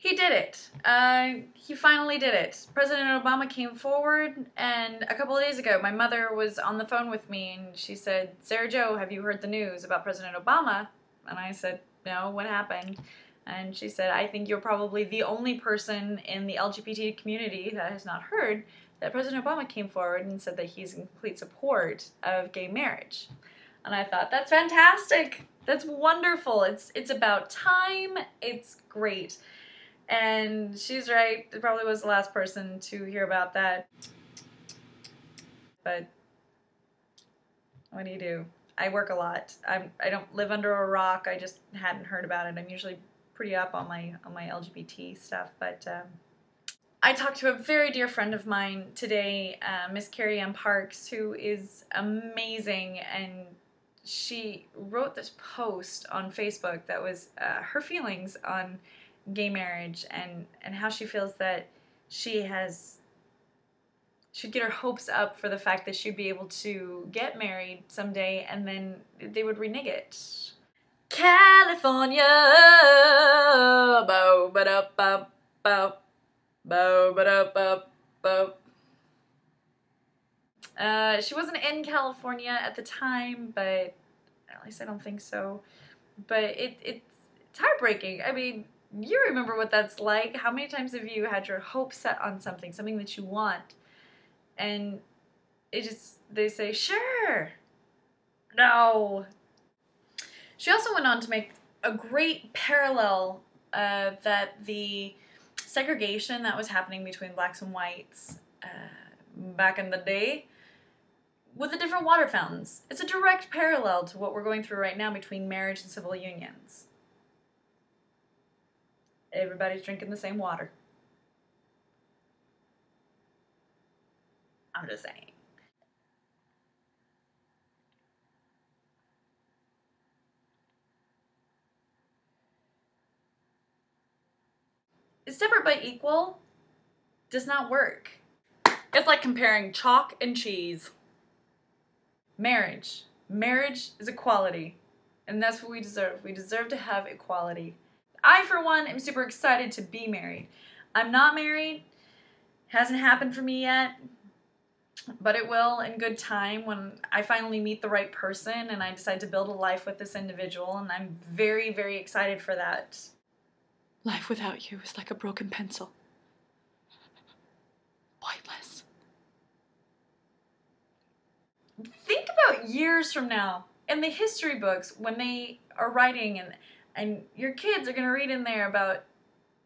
He did it. He finally did it. President Obama came forward, and a couple of days ago, my mother was on the phone with me, and she said, "Sarah Jo, have you heard the news about President Obama?" And I said, "No, what happened?" And she said, "I think you're probably the only person in the LGBT community that has not heard that President Obama came forward and said that he's in complete support of gay marriage." And I thought, that's fantastic. That's wonderful. It's about time. It's great. And she's right. It probably was the last person to hear about that. But what do you do? I work a lot. I don't live under a rock. I just hadn't heard about it. I'm usually pretty up on my LGBT stuff. But I talked to a very dear friend of mine today, Miss Carrie Ann Parks, who is amazing, and she wrote this post on Facebook that was her feelings on gay marriage and how she feels that she should get her hopes up for the fact that she'd be able to get married someday and then they would renege it. California, bo ba da ba bo bo ba da ba bo. She wasn't in California at the time, but at least I don't think so. But it's heartbreaking. I mean, you remember what that's like. How many times have you had your hopes set on something that you want, and they say, sure, no. She also went on to make a great parallel that the segregation that was happening between blacks and whites back in the day with the different water fountains. It's a direct parallel to what we're going through right now between marriage and civil unions. Everybody's drinking the same water. I'm just saying. Separate but equal does not work. It's like comparing chalk and cheese. Marriage. Marriage is equality. And that's what we deserve. We deserve to have equality. I, for one, am super excited to be married. I'm not married. Hasn't happened for me yet. But it will in good time when I finally meet the right person and I decide to build a life with this individual. And I'm very, very excited for that. Life without you is like a broken pencil. Pointless. Think about years from now in the history books when they are writing and your kids are going to read in there about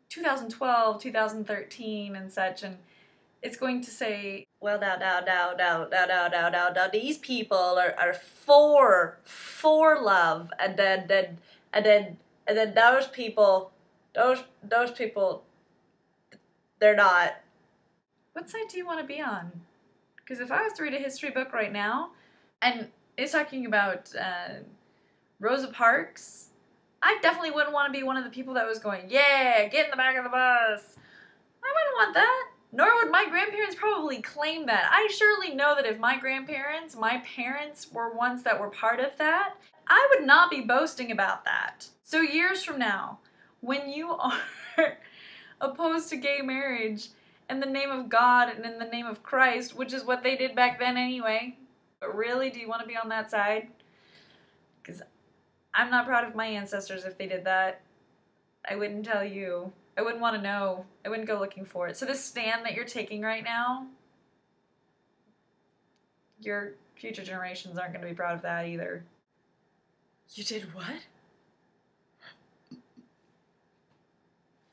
2012, 2013 and such, and it's going to say, well, now, these people are for love, and then those people, they're not. What side do you want to be on? Because if I was to read a history book right now, and it's talking about Rosa Parks, I definitely wouldn't want to be one of the people that was going, yeah, get in the back of the bus. I wouldn't want that. Nor would my grandparents probably claim that. I surely know that if my grandparents, my parents were ones that were part of that, I would not be boasting about that. So years from now, when you are opposed to gay marriage in the name of God and in the name of Christ, which is what they did back then anyway, but really, do you want to be on that side? Because I'm not proud of my ancestors if they did that. I wouldn't tell you. I wouldn't want to know. I wouldn't go looking for it. So this stand that you're taking right now, your future generations aren't going to be proud of that either. You did what?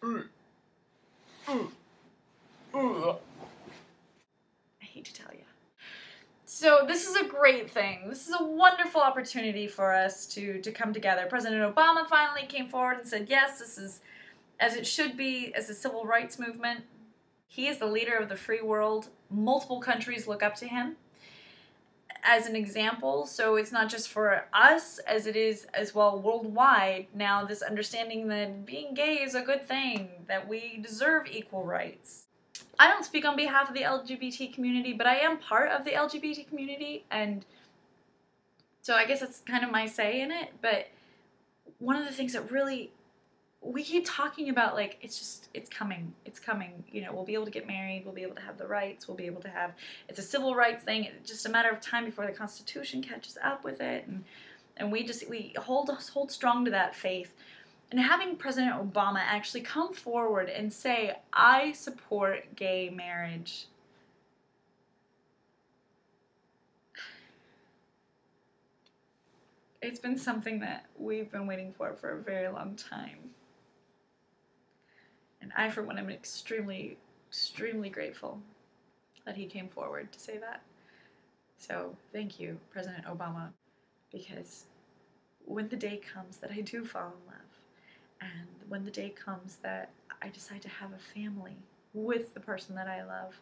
I hate to tell you. So this is a great thing. This is a wonderful opportunity for us to come together. President Obama finally came forward and said, yes, this is as it should be as a civil rights movement. He is the leader of the free world. Multiple countries look up to him as an example. So it's not just for us as it is as well worldwide. Now this understanding that being gay is a good thing, that we deserve equal rights. I don't speak on behalf of the LGBT community, but I am part of the LGBT community, and so I guess that's kind of my say in it. But one of the things that really we keep talking about, like, it's coming, you know, we'll be able to get married, we'll be able to have the rights, we'll be able to have, it's a civil rights thing, it's just a matter of time before the Constitution catches up with it, and we hold strong to that faith. And having President Obama actually come forward and say, I support gay marriage, it's been something that we've been waiting for a very long time. And I, for one, am extremely, extremely grateful that he came forward to say that. So thank you, President Obama, because when the day comes that I do fall in love, and when the day comes that I decide to have a family with the person that I love,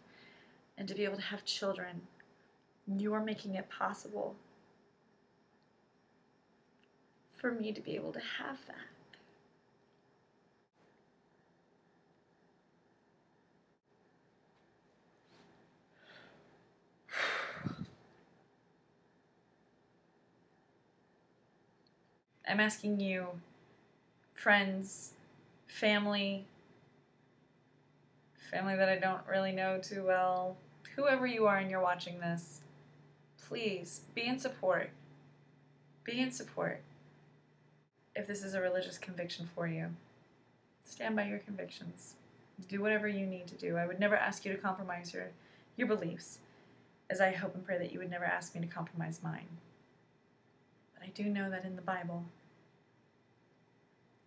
and to be able to have children, you are making it possible for me to be able to have that. I'm asking you, friends, family that I don't really know too well, whoever you are and you're watching this, please be in support. Be in support. If this is a religious conviction for you, stand by your convictions. Do whatever you need to do. I would never ask you to compromise your beliefs, as I hope and pray that you would never ask me to compromise mine. But I do know that in the Bible,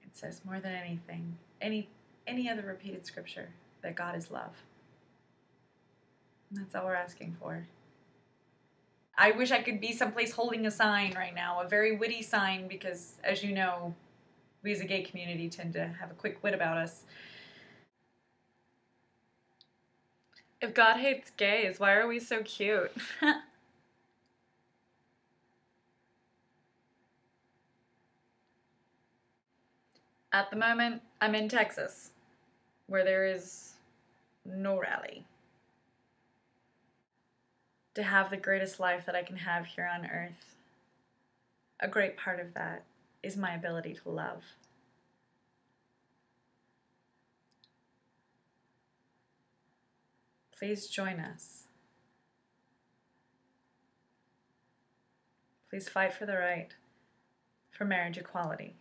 it says more than anything, any other repeated scripture, that God is love. And that's all we're asking for. I wish I could be someplace holding a sign right now, a very witty sign, because, as you know, we as a gay community tend to have a quick wit about us. If God hates gays, why are we so cute? At the moment, I'm in Texas, where there is no rally. To have the greatest life that I can have here on earth, a great part of that is my ability to love. Please join us. Please fight for the right for marriage equality.